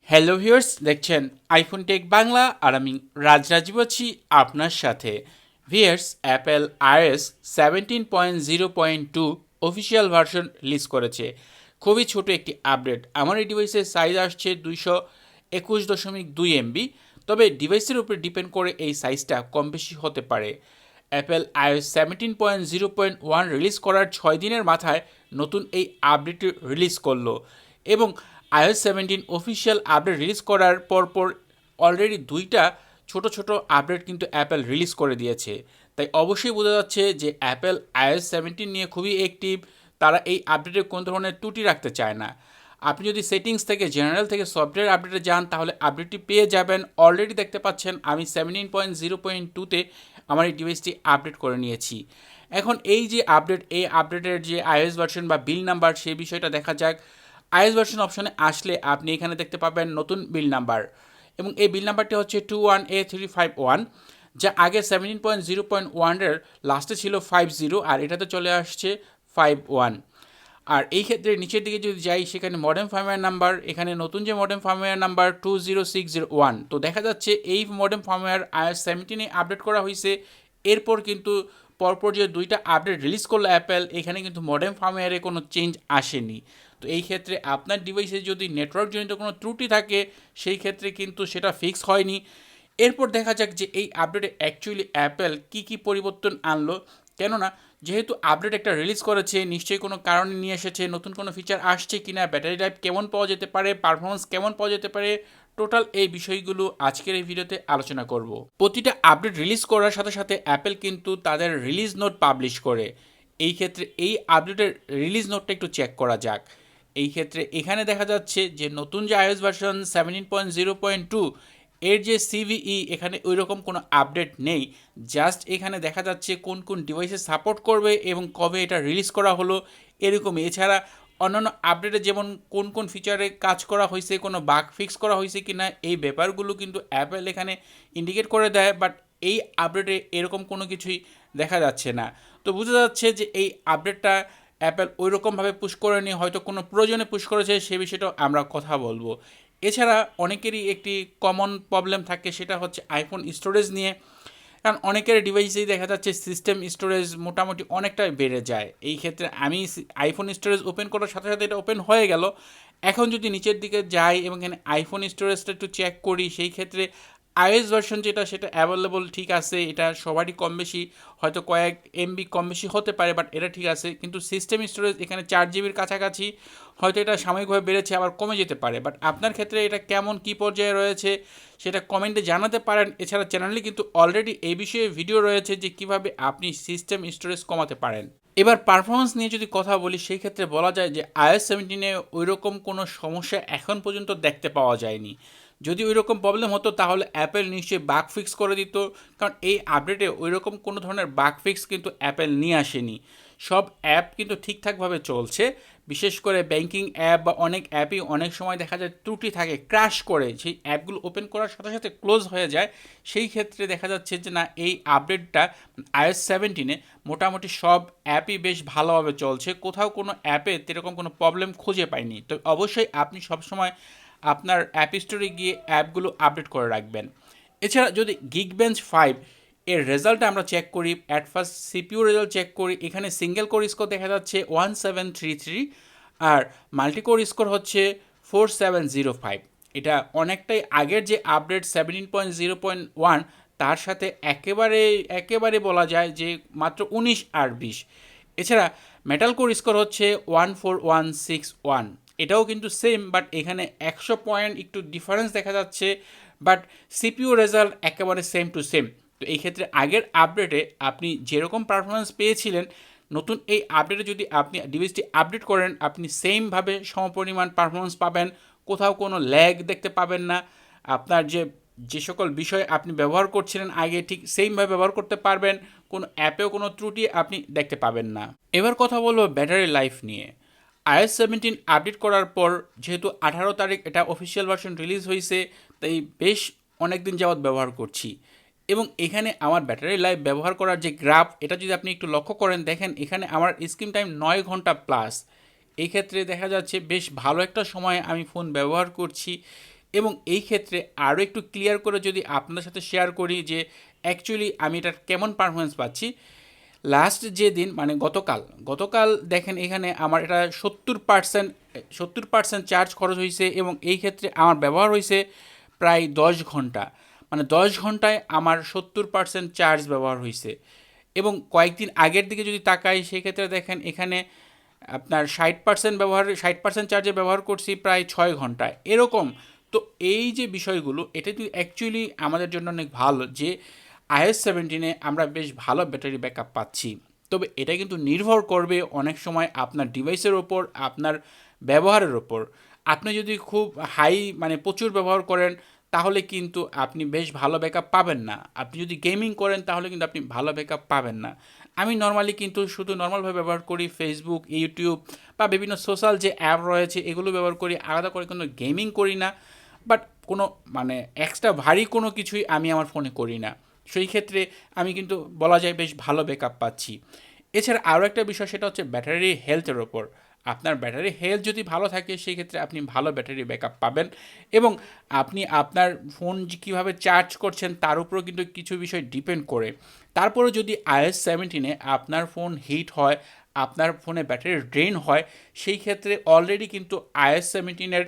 Hello viewers, দেখছেন iPhone take Bangla আর আমি রাজরাজীব আছি আপনার সাথে। Viewers, Apple iOS 17.0.2 official version release করেছে। খুবই ছোট একটি আপডেট। আমার এই ডিভাইসের সাইজ আসছে 221.2 MB, তবে ডিভাইসের উপরে ডিপেন্ড করে এই সাইজটা কম বেশি হতে পারে। অ্যাপেল iOS 17.0.1 রিলিজ করার 6 দিনের মাথায় নতুন এই আপডেটটি রিলিজ করলো এবং iOS 17 অফিসিয়াল আপডেট রিলিজ করার পরপর অলরেডি দুইটা ছোট ছোট আপডেট কিন্তু অ্যাপেল রিলিজ করে দিয়েছে। তাই অবশ্যই বোঝা যাচ্ছে যে অ্যাপেল iOS 17 নিয়ে খুবই অ্যাক্টিভ। তারা এই আপডেটে কোনো ধরনের ত্রুটি রাখতে চায় না। আপনি যদি সেটিংস থেকে জেনারেল থেকে সফটওয়্যার আপডেটে যান তাহলে আপডেটটি পেয়ে যাবেন। অলরেডি দেখতে পাচ্ছেন আমি 17.0.2-তে আমার এই ডিভাইসটি আপডেট করে নিয়েছি। এখন এই যে আপডেট, এই আপডেটের যে iOS ভার্সন বা বিল নাম্বার, সেই বিষয়টা দেখা যাক। iOS ভার্সন অপশনে আসলে আপনি এখানে দেখতে পাবেন নতুন বিল নাম্বার, এবং এই বিল নাম্বারটি হচ্ছে 21A351, যা আগে 17.0.1-এর লাস্টে ছিল 50 আর এটাতে চলে আসছে 51। আর এই ক্ষেত্রে নিচের দিকে যদি যাই, সেখানে মডেম ফার্মওয়্যার নাম্বার, এখানে নতুন যে মডেম ফার্মওয়্যার নাম্বার 20601। তো দেখা যাচ্ছে এই মডেম ফার্মওয়্যার iOS 17-এ আপডেট করা হয়েছে। এরপর কিন্তু পরপর যে দুইটা আপডেট রিলিজ করলো অ্যাপেল, এখানে কিন্তু মডেম ফার্মওয়্যারে কোনো চেঞ্জ আসেনি। তো এই ক্ষেত্রে আপনার ডিভাইসে যদি নেটওয়ার্কজনিত কোনো ত্রুটি থাকে, সেই ক্ষেত্রে কিন্তু সেটা ফিক্স হয়নি। এরপর দেখা যাক যে এই আপডেটে অ্যাকচুয়ালি অ্যাপেল কী পরিবর্তন আনলো। কেননা যেহেতু আপডেট একটা রিলিজ করেছে, নিশ্চয়ই কোনো কারণে নিয়ে এসেছে, নতুন কোনো ফিচার আসছে কিনা, ব্যাটারি লাইফ কেমন পাওয়া যেতে পারে, পারফরমেন্স কেমন পাওয়া যেতে পারে, টোটাল এই বিষয়গুলো আজকের এই ভিডিওতে আলোচনা করব। প্রতিটা আপডেট রিলিজ করার সাথে সাথে অ্যাপেল কিন্তু তাদের রিলিজ নোট পাবলিশ করে। এই ক্ষেত্রে এই আপডেটের রিলিজ নোটটা একটু চেক করা যাক। এই ক্ষেত্রে এখানে দেখা যাচ্ছে যে নতুন যে iOS ভার্সন 17.0.2 এর যে সিভিই, এখানে ওই রকম কোনো আপডেট নেই। জাস্ট এখানে দেখা যাচ্ছে কোন কোন ডিভাইসে সাপোর্ট করবে এবং কবে এটা রিলিজ করা হলো, এরকমই। এছাড়া অন্যান্য আপডেটে যেমন কোন কোন ফিচারে কাজ করা হয়েছে, কোনো বাগ ফিক্স করা হয়েছে কি না, এই ব্যাপারগুলো কিন্তু অ্যাপেল এখানে ইন্ডিকেট করে দেয়। বাট এই আপডেটে এরকম কোনো কিছুই দেখা যাচ্ছে না। তো বোঝা যাচ্ছে যে এই আপডেটটা অ্যাপেল ওই রকমভাবে পুশ করেনি, হয়তো কোনো প্রয়োজনে পুশ করেছে, সে বিষয়টাও আমরা কথা বলবো। এছাড়া অনেকেরই একটি কমন প্রবলেম থাকে, সেটা হচ্ছে আইফোন স্টোরেজ নিয়ে। কারণ অনেকের ডিভাইসেই দেখা যাচ্ছে সিস্টেম স্টোরেজ মোটামুটি অনেকটাই বেড়ে যায়। এই ক্ষেত্রে আমি আইফোন স্টোরেজ ওপেন করার সাথে সাথে এটা ওপেন হয়ে গেল। এখন যদি নিচের দিকে যাই এবং এখানে আইফোন স্টোরেজটা একটু চেক করি, সেই ক্ষেত্রে iOS ভার্সন যেটা, সেটা অ্যাভেলেবল ঠিক আছে। এটা সবারই কম বেশি, হয়তো কয়েক এমবি কম বেশি হতে পারে, বাট এটা ঠিক আছে। কিন্তু সিস্টেম স্টোরেজ এখানে 4 জিবির কাছাকাছি, হয়তো এটা সাময়িকভাবে বেড়েছে, আবার কমে যেতে পারে। বাট আপনার ক্ষেত্রে এটা কেমন কী পর্যায়ে রয়েছে সেটা কমেন্টে জানাতে পারেন। এছাড়া চ্যানেলে কিন্তু অলরেডি এই বিষয়ে ভিডিও রয়েছে যে কিভাবে আপনি সিস্টেম স্টোরেজ কমাতে পারেন। এবার পারফরমেন্স নিয়ে যদি কথা বলি, সেই ক্ষেত্রে বলা যায় যে iOS 17-এ ওই রকম কোনো সমস্যা এখন পর্যন্ত দেখতে পাওয়া যায়নি। যদি ওই রকম প্রবলেম হতো তাহলে অ্যাপেল নিশ্চয়ই বাগ ফিক্স করে দিত, কারণ এই আপডেটে ওই রকম কোনো ধরনের বাগ ফিক্স কিন্তু অ্যাপেল নিয়ে আসেনি। সব অ্যাপ কিন্তু ঠিকঠাকভাবে চলছে। বিশেষ করে ব্যাংকিং অ্যাপ বা অনেক অ্যাপই অনেক সময় দেখা যায় ত্রুটি থাকে, ক্র্যাশ করে, সেই অ্যাপগুলো ওপেন করার সাথে সাথে ক্লোজ হয়ে যায়। সেই ক্ষেত্রে দেখা যাচ্ছে যে না, এই আপডেটটা iOS 17-এ মোটামুটি সব অ্যাপই বেশ ভালোভাবে চলছে। কোথাও কোনো অ্যাপে এরকম কোনো প্রবলেম খুঁজে পাইনি। তো অবশ্যই আপনি সবসময় আপনার অ্যাপ স্টোরে গিয়ে অ্যাপগুলো আপডেট করে রাখবেন। এছাড়া যদি Geekbench 5 এর রেজাল্ট আমরা চেক করি, at first CPU result check করি, এখানে সিঙ্গেল কোর স্কোর দেখা যাচ্ছে 1733 আর মাল্টি কোর স্কোর হচ্ছে 4705। এটা অনেকটাই আগের যে আপডেট 17.0.1 তার সাথে একেবারে একেবারে বলা যায় যে মাত্র 19 আর 20। এছাড়া মেটাল কোর স্কোর হচ্ছে 14161, এটাও কিন্তু সেম, বাট এখানে 100 পয়েন্ট একটু ডিফারেন্স দেখা যাচ্ছে। বাট সিপিইউ রেজাল্ট একেবারে সেম টু সেম। তো এই ক্ষেত্রে আগের আপডেটে আপনি যেরকম পারফরমেন্স পেয়েছিলেন, নতুন এই আপডেটে যদি আপনি ডিভাইসটি আপডেট করেন, আপনি সেমভাবে সমপরিমাণ পারফরমেন্স পাবেন। কোথাও কোনো ল্যাগ দেখতে পাবেন না। আপনার যে সকল বিষয় আপনি ব্যবহার করছিলেন আগে, ঠিক সেমভাবে ব্যবহার করতে পারবেন। কোনো অ্যাপেও কোনো ত্রুটি আপনি দেখতে পাবেন না। এবার কথা বলবো ব্যাটারি লাইফ নিয়ে। iOS 17 আপডেট করার পর যেহেতু 18 তারিখ এটা অফিসিয়াল ভার্সন রিলিজ হয়েছে, তাই বেশ অনেক দিন যাবৎ ব্যবহার করছি। এবং এখানে আমার ব্যাটারি লাইফ ব্যবহার করার যে গ্রাফ, এটা যদি আপনি একটু লক্ষ্য করেন, দেখেন এখানে আমার স্ক্রিন টাইম 9 ঘন্টা প্লাস। এই ক্ষেত্রে দেখা যাচ্ছে বেশ ভালো একটা সময় আমি ফোন ব্যবহার করছি। এবং এই ক্ষেত্রে আরও একটু ক্লিয়ার করে যদি আপনাদের সাথে শেয়ার করি যে অ্যাকচুয়ালি আমি এটার কেমন পারফরমেন্স পাচ্ছি, লাস্ট যে দিন মানে গতকাল দেখেন এখানে আমার এটা 70% চার্জ খরচ হয়েছে এবং এই ক্ষেত্রে আমার ব্যবহার হয়েছে প্রায় 10 ঘন্টা। মানে 10 ঘন্টায় আমার 70% চার্জ ব্যবহার হয়েছে। এবং কয়েকদিন আগের দিকে যদি তাকাই সেই ক্ষেত্রে দেখেন এখানে আপনার 60% চার্জে ব্যবহার করছি প্রায় 6 ঘন্টায় এরকম। তো এই যে বিষয়গুলো এটা তো অ্যাকচুয়ালি আমাদের জন্য অনেক ভালো যে iOS 17-এ আমরা বেশ ভালো ব্যাটারি ব্যাকআপ পাচ্ছি। তবে এটা কিন্তু নির্ভর করবে অনেক সময় আপনার ডিভাইসের ওপর, আপনার ব্যবহারের ওপর। আপনি যদি খুব হাই মানে প্রচুর ব্যবহার করেন তাহলে কিন্তু আপনি বেশ ভালো ব্যাকআপ পাবেন না। আপনি যদি গেমিং করেন তাহলে কিন্তু আপনি ভালো ব্যাকআপ পাবেন না। আমি নর্মালি কিন্তু শুধু নর্মালভাবে ব্যবহার করি ফেসবুক, ইউটিউব বা বিভিন্ন সোশ্যাল যে অ্যাপ রয়েছে এগুলো ব্যবহার করি, আলাদা করে কোনো গেমিং করি না। বাট কোনো মানে এক্সট্রা ভারী কোনো কিছুই আমি আমার ফোনে করি না। সেই ক্ষেত্রে আমি কিন্তু বলা যায় বেশ ভালো ব্যাকআপ পাচ্ছি। এছাড়া আরও একটা বিষয় সেটা হচ্ছে ব্যাটারি হেলথের ওপর। আপনার ব্যাটারি হেলথ যদি ভালো থাকে সেই ক্ষেত্রে আপনি ভালো ব্যাটারি ব্যাকআপ পাবেন এবং আপনি আপনার ফোন কীভাবে চার্জ করছেন তার উপরেও কিন্তু কিছু বিষয় ডিপেন্ড করে। তারপরে যদি iOS 17-এ আপনার ফোন হিট হয়, আপনার ফোনে ব্যাটারি ড্রেন হয়, সেই ক্ষেত্রে অলরেডি কিন্তু iOS 17-এর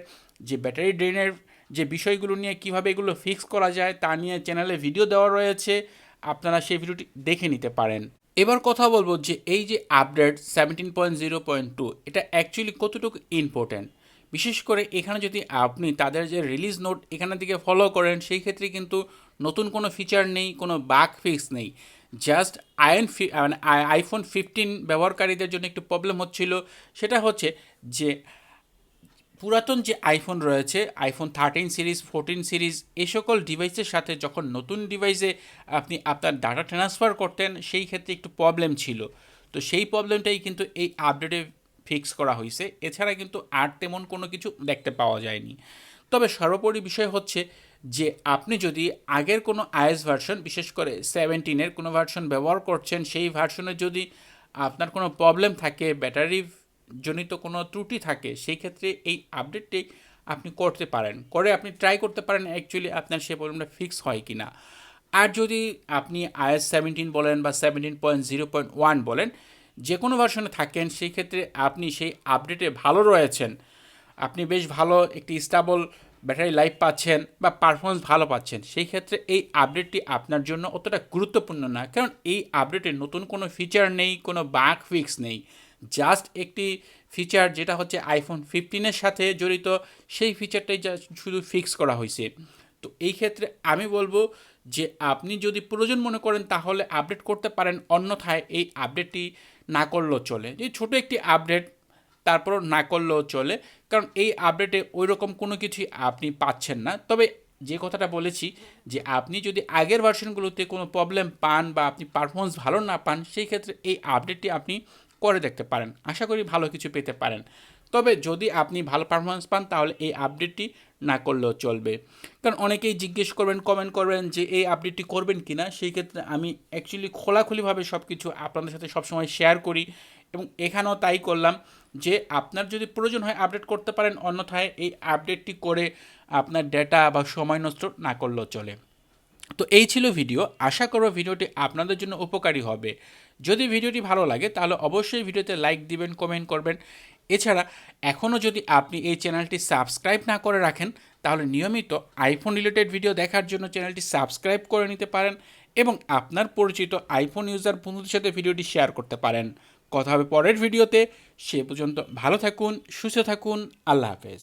যে ব্যাটারি ড্রেনের যে বিষয়গুলো নিয়ে কীভাবে এগুলো ফিক্স করা যায় তা নিয়ে চ্যানেলে ভিডিও দেওয়া রয়েছে, আপনারা সেই ভিডিওটি দেখে নিতে পারেন। এবার কথা বলবো যে এই যে আপডেট 17.0.2 এটা অ্যাকচুয়ালি কতটুকু ইম্পর্ট্যান্ট। বিশেষ করে এখানে যদি আপনি তাদের যে রিলিজ নোট এখানের দিকে ফলো করেন সেই ক্ষেত্রে কিন্তু নতুন কোনো ফিচার নেই, কোনো বাগ ফিক্স নেই। জাস্ট মানে আইফোন 15 ব্যবহারকারীদের জন্য একটু প্রবলেম হচ্ছিল, সেটা হচ্ছে যে পুরাতন যে আইফোন রয়েছে আইফোন 13 সিরিজ, 14 সিরিজ এই সকল ডিভাইসের সাথে যখন নতুন ডিভাইসে আপনি আপনার ডাটা ট্রান্সফার করতেন সেই ক্ষেত্রে একটু প্রবলেম ছিল। তো সেই প্রবলেমটাই কিন্তু এই আপডেটে ফিক্স করা হয়েছে। এছাড়া কিন্তু আর তেমন কোনো কিছু দেখতে পাওয়া যায়নি। তবে সর্বোপরি বিষয় হচ্ছে যে আপনি যদি আগের কোনো iOS ভার্সন, বিশেষ করে 17-এর কোনো ভার্সন ব্যবহার করছেন, সেই ভার্সনে যদি আপনার কোনো প্রবলেম থাকে, ব্যাটারি জনিত কোনো ত্রুটি থাকে, সেই ক্ষেত্রে এই আপডেটটি আপনি করতে পারেন, করে আপনি ট্রাই করতে পারেন অ্যাকচুয়ালি আপনার সেই প্রবলেমটা ফিক্স হয় কি না। আর যদি আপনি iOS 17 বলেন বা 17.0.1 বলেন, যে কোনো ভার্সনে থাকেন সেই ক্ষেত্রে আপনি সেই আপডেটে ভালো রয়েছেন, আপনি বেশ ভালো একটি স্টেবল ব্যাটারি লাইফ পাচ্ছেন বা পারফরমেন্স ভালো পাচ্ছেন, সেই ক্ষেত্রে এই আপডেটটি আপনার জন্য অতটা গুরুত্বপূর্ণ না। কারণ এই আপডেটে নতুন কোনো ফিচার নেই, কোনো বাগ ফিক্স নেই। জাস্ট একটি ফিচার যেটা হচ্ছে আইফোন 15-এর সাথে জড়িত, সেই ফিচারটাই জাস্ট শুধু ফিক্স করা হয়েছে। তো এই ক্ষেত্রে আমি বলবো যে আপনি যদি প্রয়োজন মনে করেন তাহলে আপডেট করতে পারেন, অন্যথায় এই আপডেটটি না করলেও চলে। যে ছোটো একটি আপডেট তারপরও না করলেও চলে, কারণ এই আপডেটে ওই রকম কোনো কিছুই আপনি পাচ্ছেন না। তবে যে কথাটা বলেছি যে আপনি যদি আগের ভার্সনগুলোতে কোনো প্রবলেম পান বা আপনি পারফরমেন্স ভালো না পান, সেই ক্ষেত্রে এই আপডেটটি আপনি করে দেখতে পারেন, আশা করি ভালো কিছু পেতে পারেন। তবে যদি আপনি ভালো পারফরমেন্স পান তাহলে এই আপডেটটি না করলেও চলবে। কারণ অনেকেই জিজ্ঞেস করবেন, কমেন্ট করবেন যে এই আপডেটটি করবেন কি না। সেই ক্ষেত্রে আমি অ্যাকচুয়ালি খোলাখুলিভাবে সব কিছু আপনাদের সাথে সবসময় শেয়ার করি এবং এখানেও তাই করলাম যে আপনার যদি প্রয়োজন হয় আপডেট করতে পারেন, অন্যথায় এই আপডেটটি করে আপনার ডেটা বা সময় নষ্ট না করলেও চলে। তো এই ছিল ভিডিও, আশা করব ভিডিওটি আপনাদের জন্য উপকারী হবে। যদি ভিডিওটি ভালো লাগে তাহলে অবশ্যই ভিডিওতে লাইক দিবেন, কমেন্ট করবেন। এছাড়া এখনও যদি আপনি এই চ্যানেলটি সাবস্ক্রাইব না করে রাখেন তাহলে নিয়মিত আইফোন রিলেটেড ভিডিও দেখার জন্য চ্যানেলটি সাবস্ক্রাইব করে নিতে পারেন এবং আপনার পরিচিত আইফোন ইউজার বন্ধুদের সাথে ভিডিওটি শেয়ার করতে পারেন। কথা হবে পরের ভিডিওতে, সে পর্যন্ত ভালো থাকুন, সুস্থ থাকুন, আল্লাহ হাফেজ।